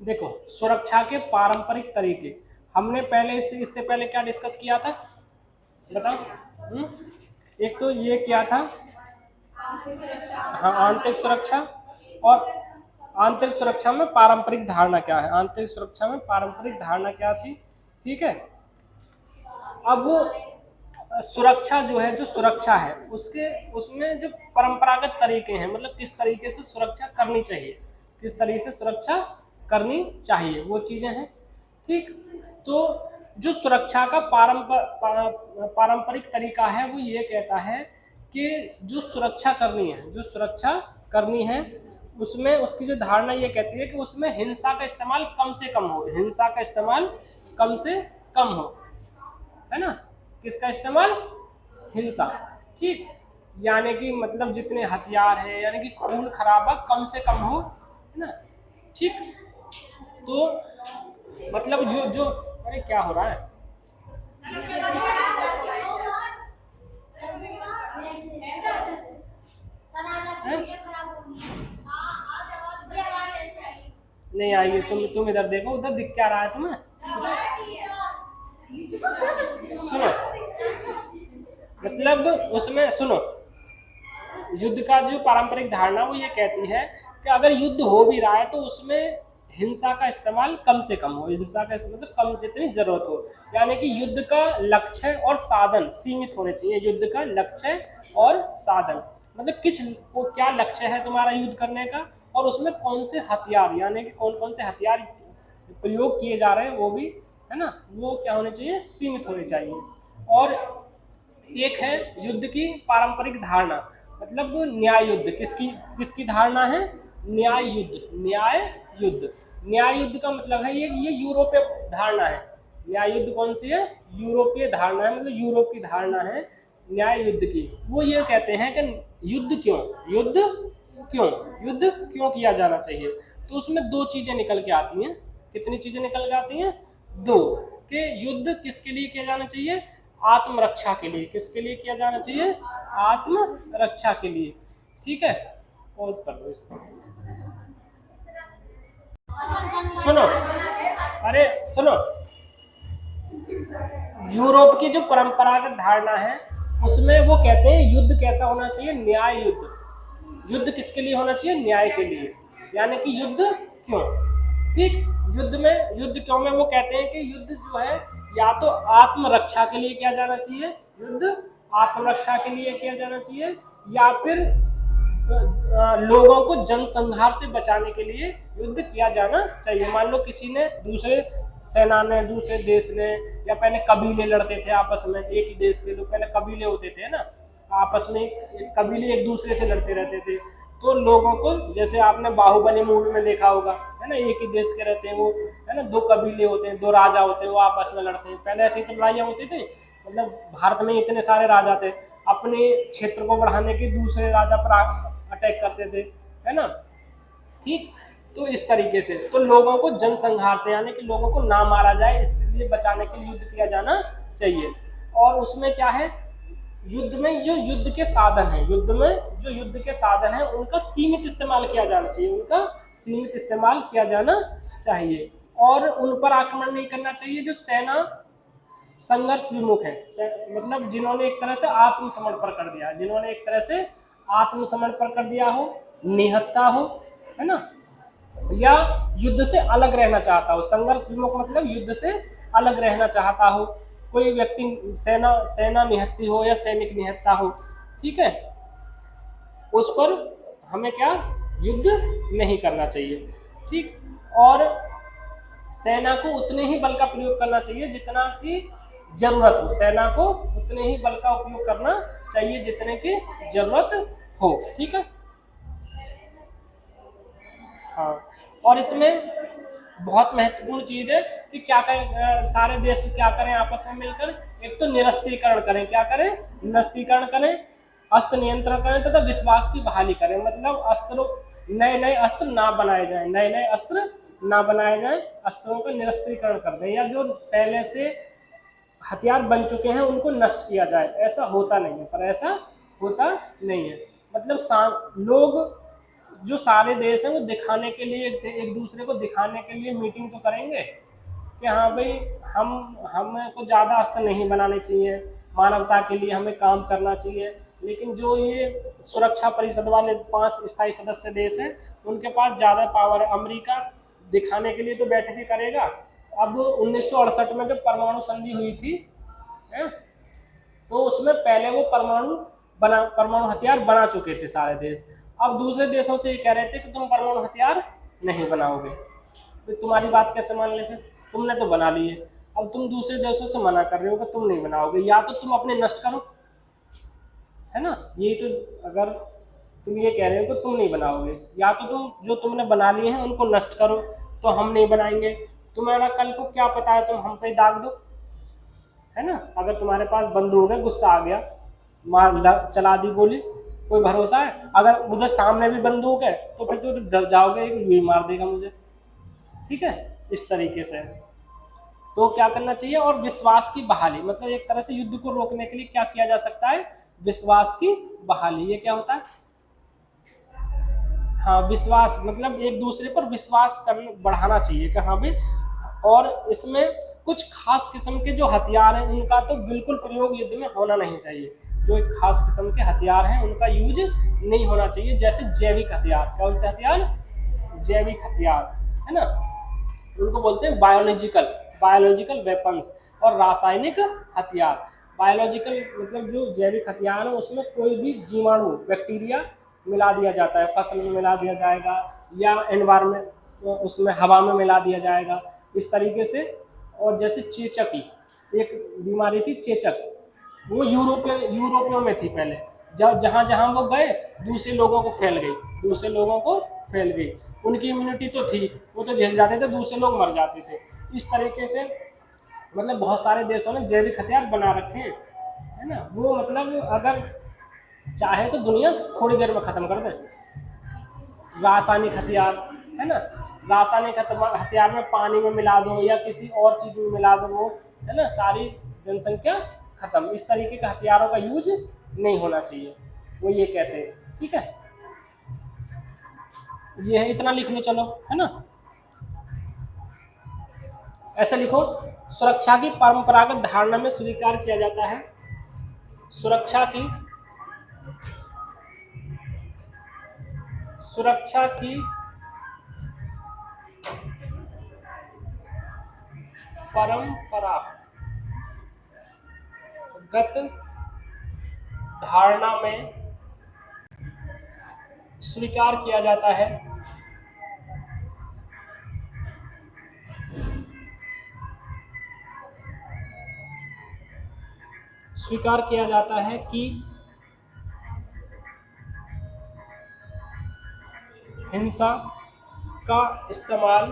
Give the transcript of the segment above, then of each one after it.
देखो, सुरक्षा के पारंपरिक तरीके हमने पहले इससे पहले क्या डिस्कस किया था बताओ। एक तो ये क्या था, हाँ आंतरिक सुरक्षा, और आंतरिक सुरक्षा में पारंपरिक धारणा क्या है, आंतरिक सुरक्षा में पारंपरिक धारणा क्या थी, ठीक है। अब वो सुरक्षा जो है, जो सुरक्षा है उसके उसमें जो परंपरागत तरीके हैं, मतलब किस तरीके से सुरक्षा करनी चाहिए, किस तरीके से सुरक्षा करनी चाहिए, वो चीजें हैं, ठीक। तो जो सुरक्षा का पारंपरिक तरीका है वो ये कहता है कि जो सुरक्षा करनी है, जो सुरक्षा करनी है उसमें उसकी जो धारणा ये कहती है कि उसमें हिंसा का इस्तेमाल कम से कम हो, हिंसा का इस्तेमाल कम से कम हो, है ना। किसका इस्तेमाल, हिंसा, ठीक। यानी कि मतलब जितने हथियार हैं, यानी कि खून खराबा कम से कम हो, है ना, ठीक। तो मतलब जो अरे क्या हो रहा है, नहीं आई, तुम इधर देखो, उधर दिख क्या रहा है तुम्हें, सुनो, मतलब उसमें सुनो, युद्ध का जो पारंपरिक धारणा वो ये कहती है कि अगर युद्ध हो भी रहा है तो उसमें हिंसा का इस्तेमाल कम से कम हो, हिंसा का मतलब कम जितनी जरूरत हो, यानी कि युद्ध का लक्ष्य और साधन सीमित होने चाहिए, युद्ध का लक्ष्य और साधन, मतलब किस को क्या लक्ष्य है तुम्हारा युद्ध करने का, और उसमें कौन से हथियार, यानी कि कौन कौन से हथियार प्रयोग किए जा रहे हैं वो भी, है ना, वो क्या होने चाहिए, सीमित होने चाहिए। और एक है युद्ध की पारंपरिक धारणा, मतलब न्याय युद्ध, किसकी किसकी धारणा है, न्याय युद्ध, न्याय युद्ध, न्याय युद्ध का मतलब है ये यूरोपीय धारणा है, न्याय युद्ध कौन सी है, यूरोपीय धारणा है, मतलब यूरोप की धारणा है न्याय युद्ध की। वो ये कहते हैं कि युद्ध क्यों, युद्ध क्यों, युद्ध क्यों किया जाना चाहिए, तो उसमें दो चीजें निकल के आती हैं, कितनी चीजें निकल के आती हैं, दो, कि युद्ध किसके लिए किया जाना चाहिए, आत्मरक्षा के लिए, किसके लिए किया जाना चाहिए, आत्मरक्षा के लिए, ठीक है। पॉज कर दो इसको, सुनो, अरे सुनो, यूरोप की जो परंपरागत धारणा है उसमें वो कहते हैं युद्ध कैसा होना चाहिए, न्याय युद्ध, युद्ध किसके लिए होना चाहिए, न्याय के लिए, यानी कि युद्ध क्यों, ठीक। युद्ध में, युद्ध क्यों में वो कहते हैं कि युद्ध जो है या तो आत्मरक्षा के लिए किया जाना चाहिए, युद्ध आत्मरक्षा के लिए किया जाना चाहिए, या फिर लोगों को जनसंहार से बचाने के लिए युद्ध किया जाना चाहिए। मान लो किसी ने, दूसरे सेना ने, दूसरे देश ने, या पहले कबीले लड़ते थे आपस में, एक ही देश के लोग पहले कबीले होते थे ना, आपस में कबीले एक दूसरे से लड़ते रहते थे, तो लोगों को, जैसे आपने बाहुबली मूवी में देखा होगा, है ना, एक ही देश के रहते हैं वो, है ना, दो कबीले होते हैं, दो राजा होते हैं, वो आपस में लड़ते हैं, पहले ऐसे ही तो लड़ाइयाँ होती थी, मतलब भारत में इतने सारे राजा थे, अपने क्षेत्र को बढ़ाने के दूसरे राजा पर अटैक करते थे, है ना, ठीक। तो इस तरीके से तो लोगों को जनसंहार से, यानी कि लोगों को ना मारा जाए, इसलिए बचाने के लिए युद्ध किया जाना चाहिए। और उसमें क्या है, युद्ध में जो युद्ध के साधन है, युद्ध में जो युद्ध के साधन है उनका सीमित इस्तेमाल किया जाना चाहिए, उनका सीमित इस्तेमाल किया जाना चाहिए, और उन पर आक्रमण नहीं करना चाहिए जो सेना संघर्ष विमुख है, मतलब जिन्होंने एक तरह से आत्मसमर्पण कर दिया, जिन्होंने एक तरह से आत्मसमर्पण कर दिया हो, निहत्था हो, है ना, या युद्ध से अलग रहना चाहता हो, संघर्ष विमुख मतलब युद्ध से अलग रहना चाहता हो, कोई व्यक्ति सेना निहत्ती हो या सैनिक निहत्ता हो, ठीक है, उस पर हमें क्या, युद्ध नहीं करना चाहिए, ठीक। और सेना को उतने ही बल का प्रयोग करना चाहिए जितना की जरूरत हो, सेना को उतने ही बल का उपयोग करना चाहिए जितने की जरूरत हो, ठीक है। हाँ, और इसमें बहुत महत्वपूर्ण चीज है कि क्या करें, सारे देश क्या करें आपस में मिलकर, एक तो निरस्त्रीकरण करें, क्या करें, निरस्त्रीकरण करें, अस्त्र नियंत्रण करें तथा विश्वास की बहाली करें, मतलब अस्त्रों, नए नए अस्त्र ना बनाए जाएं, नए नए अस्त्र ना बनाए जाएं, अस्त्रों का निरस्त्रीकरण कर दें, या जो पहले से हथियार बन चुके हैं उनको नष्ट किया जाए, ऐसा होता नहीं है, पर ऐसा होता नहीं है, मतलब लोग जो सारे देश हैं वो दिखाने के लिए एक दूसरे को दिखाने के लिए मीटिंग तो करेंगे कि हाँ भाई हमें को ज़्यादा अस्त्र नहीं बनाने चाहिए, मानवता के लिए हमें काम करना चाहिए। लेकिन जो ये सुरक्षा परिषद वाले 5 स्थायी सदस्य देश हैं उनके पास ज़्यादा पावर है। अमेरिका दिखाने के लिए तो बैठकें करेगा। अब 1968 में जब परमाणु संधि हुई थी है, तो उसमें पहले वो परमाणु हथियार बना चुके थे सारे देश। अब दूसरे देशों से ये कह रहे थे कि तुम परमाणु हथियार नहीं बनाओगे, तो तुम्हारी बात कैसे मान ले, फिर तुमने तो बना लिए, अब तुम दूसरे देशों से मना कर रहे हो कि तुम नहीं बनाओगे। या तो तुम अपने नष्ट करो, है ना, यही तो, अगर तुम ये कह रहे हो कि तुम नहीं बनाओगे, या तो तुम जो तुमने बना लिए हैं उनको नष्ट करो, तो हम नहीं बनाएंगे। तुम्हारा कल को क्या पता है तुम हम पे दाग दो, है ना। अगर तुम्हारे पास बंदूक है, गुस्सा आ गया, चला दी गोली, कोई भरोसा है। अगर उधर सामने भी बंदूक है तो फिर तो डर जाओगे कि ये मार देगा मुझे, ठीक है। इस तरीके से तो क्या करना चाहिए। और विश्वास की बहाली, मतलब एक तरह से युद्ध को रोकने के लिए क्या किया जा सकता है, विश्वास की बहाली। ये क्या होता है, हाँ, विश्वास मतलब एक दूसरे पर विश्वास करना बढ़ाना चाहिए कि हाँ भाई। और इसमें कुछ खास किस्म के जो हथियार हैं उनका तो बिल्कुल प्रयोग युद्ध में होना नहीं चाहिए। जो एक खास किस्म के हथियार हैं उनका यूज नहीं होना चाहिए, जैसे जैविक हथियार। कौन से हथियार, जैविक हथियार, है ना, उनको बोलते हैं बायोलॉजिकल वेपन्स। और रासायनिक हथियार, बायोलॉजिकल मतलब जो जैविक हथियार है उसमें कोई भी जीवाणु, बैक्टीरिया मिला दिया जाता है, फसल में मिला दिया जाएगा या एनवायरमेंट उसमें हवा में मिला दिया जाएगा, इस तरीके से। और जैसे चेचक की एक बीमारी थी, चेचक, वो यूरोपियों में थी पहले। जब जहाँ जहाँ वो गए दूसरे लोगों को फैल गई। उनकी इम्यूनिटी तो थी, वो तो झेल जाते थे, दूसरे लोग मर जाते थे। इस तरीके से मतलब बहुत सारे देशों ने जैविक हथियार बना रखे हैं, है ना। वो मतलब अगर चाहे तो दुनिया थोड़ी देर में ख़त्म कर दे। रासायनिक हथियार, है ना, रासायनिक हथियार में पानी में मिला दो या किसी और चीज़ में मिला दो, वो, है ना, सारी जनसंख्या खत्म। इस तरीके के हथियारों का यूज नहीं होना चाहिए, वो ये कहते हैं, ठीक है। ये है, इतना लिख लो, चलो, है ना। ऐसे लिखो, सुरक्षा की परंपरागत धारणा में स्वीकार किया जाता है, सुरक्षा की परंपरागत धारणा में स्वीकार किया जाता है कि हिंसा का इस्तेमाल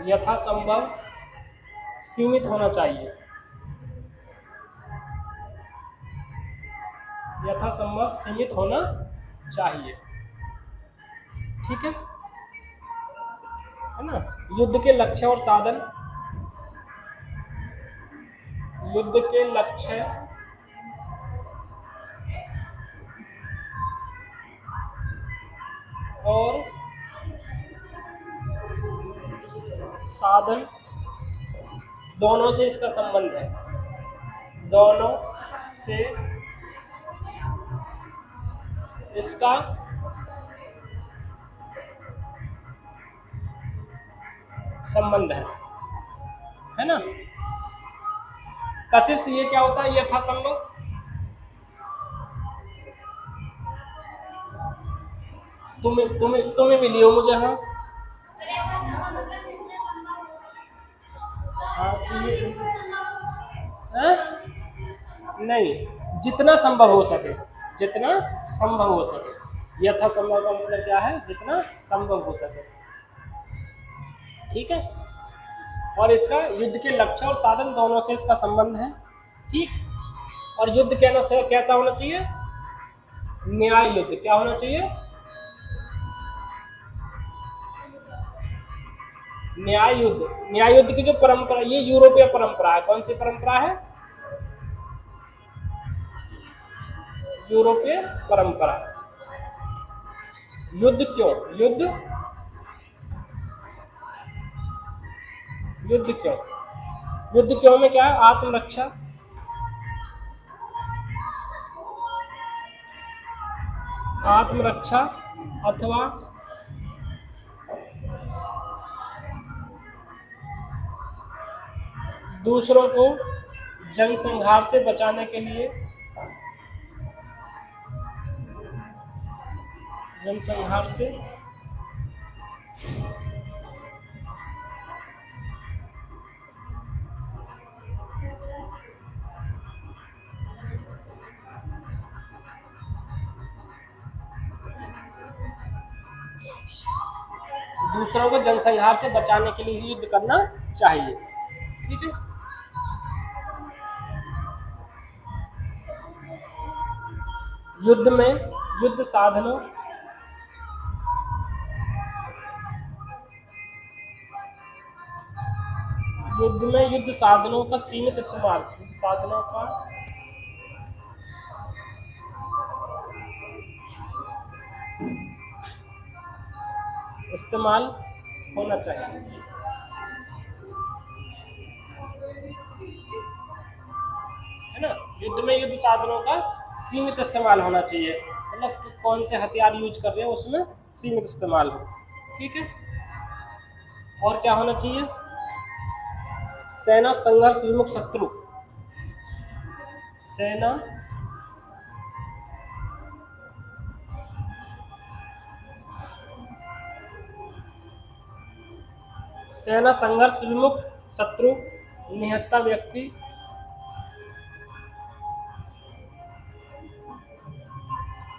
यथासंभव सीमित होना चाहिए, ठीक है ना। युद्ध के लक्ष्य और साधन, दोनों से इसका संबंध है, है ना। कशिश, ये क्या होता है, यथासंभव, तुम्हें मिली हो मुझे, हाँ, नहीं, जितना संभव हो सके, यथासंभव का मतलब क्या है, जितना संभव हो सके, ठीक है। और इसका युद्ध के लक्ष्य और साधन दोनों से इसका संबंध है, ठीक। और युद्ध कैसा होना चाहिए, न्याय युद्ध। क्या होना चाहिए, न्याय युद्ध, न्याय युद्ध की जो परंपरा, ये यूरोपीय परंपरा है। कौन सी परंपरा है? यूरोपीय परंपरा। युद्ध क्यों? युद्ध युद्ध क्यों? युद्ध क्यों में क्या है? आत्मरक्षा, आत्मरक्षा अथवा दूसरों को जनसंहार से बचाने के लिए, जनसंहार से दूसरों को जनसंहार से बचाने के लिए युद्ध करना चाहिए। ठीक है। युद्ध में युद्ध साधनों, युद्ध में युद्ध साधनों का सीमित इस्तेमाल, साधनों का इस्तेमाल होना चाहिए। है ना? युद्ध में युद्ध साधनों का सीमित इस्तेमाल होना चाहिए, मतलब कौन से हथियार यूज कर रहे हैं उसमें सीमित इस्तेमाल हो। ठीक है। और क्या होना चाहिए? सेना संघर्ष विमुख शत्रु, सेना सेना संघर्ष विमुख शत्रु, निहत्था व्यक्ति,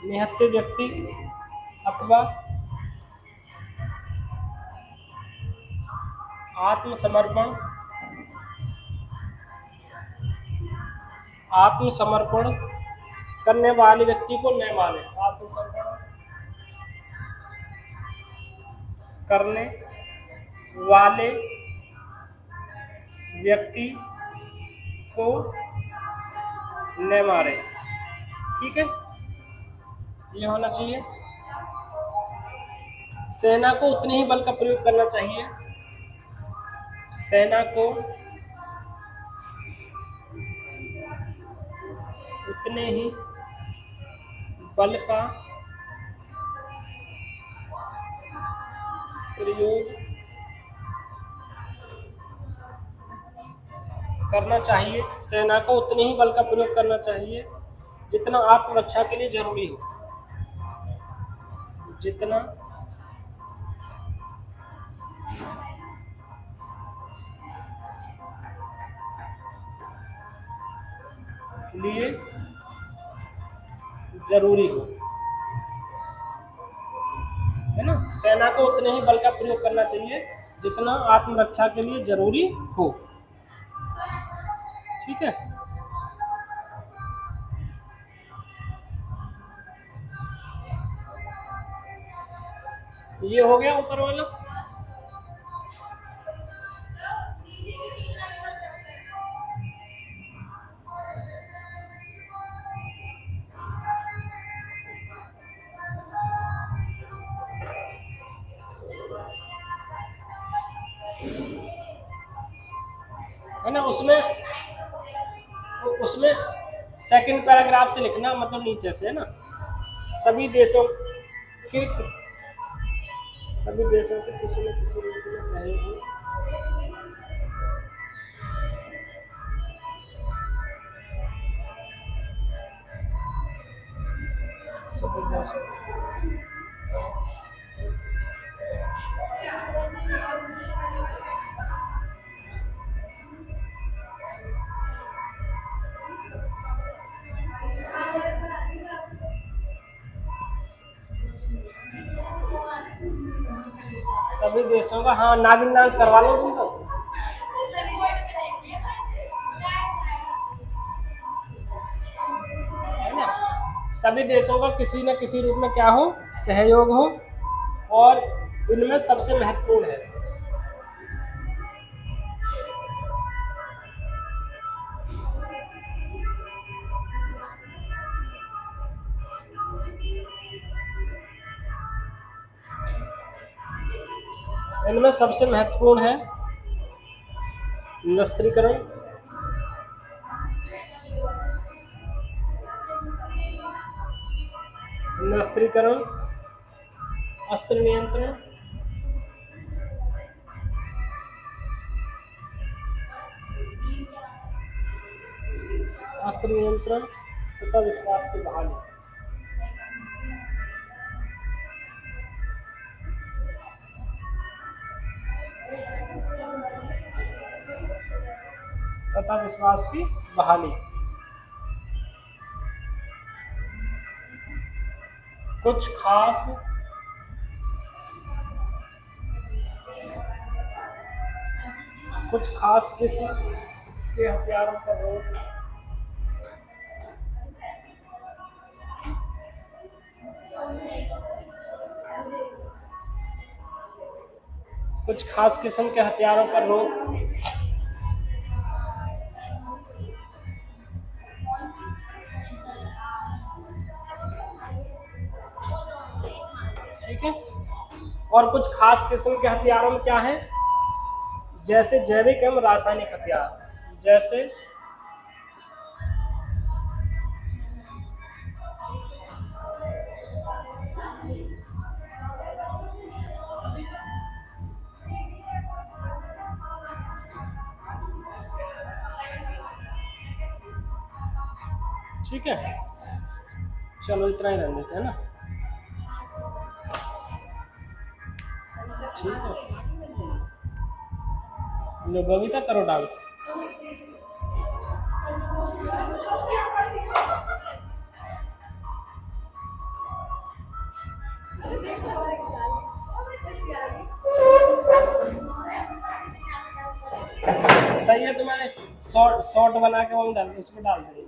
निहत्थे व्यक्ति अथवा आत्मसमर्पण, आत्मसमर्पण करने वाले व्यक्ति को न माने, आत्मसमर्पण करने वाले व्यक्ति को न मारे। ठीक है, ये होना चाहिए। सेना को उतने ही बल का प्रयोग करना चाहिए, सेना को उतने ही बल का प्रयोग करना चाहिए, सेना को उतने ही बल का प्रयोग करना चाहिए जितना आत्मरक्षा के लिए जरूरी हो, जितना लिए जरूरी हो। है ना? सेना को उतने ही बल का प्रयोग करना चाहिए जितना आत्मरक्षा के लिए जरूरी हो। ठीक है। ये हो गया ऊपर वाला। है ना? उसमें सेकंड पैराग्राफ से लिखना, मतलब नीचे से। है ना? सभी देशों के किसी न किसी रूप में सहयोग सभी देशों सभी देशों का, हाँ, नागिन डांस करवा लो तुम सब। है ना? सभी देशों का किसी न किसी रूप में क्या हो? सहयोग हो। और इनमें सबसे महत्वपूर्ण है, इनमें सबसे महत्वपूर्ण है निरस्त्रीकरण, निरस्त्रीकरण, अस्त्र नियंत्रण, अस्त्र नियंत्रण तथा विश्वास की बहाली। तथा विश्वास की बहाली। कुछ खास किस्म के हथियारों पर रोक, कुछ खास किस्म के हथियारों पर रोक, ठीक है। और कुछ खास किस्म के हथियारों में क्या है, जैसे जैविक एवं रासायनिक हथियार, जैसे ठीक है। चलो इतना ही रहने देते हैं ना, ठीक है। लो बबीता करो डांस। सही है, तुम्हारे शॉर्ट बना के वो डाल, उसमें डाल देंगे।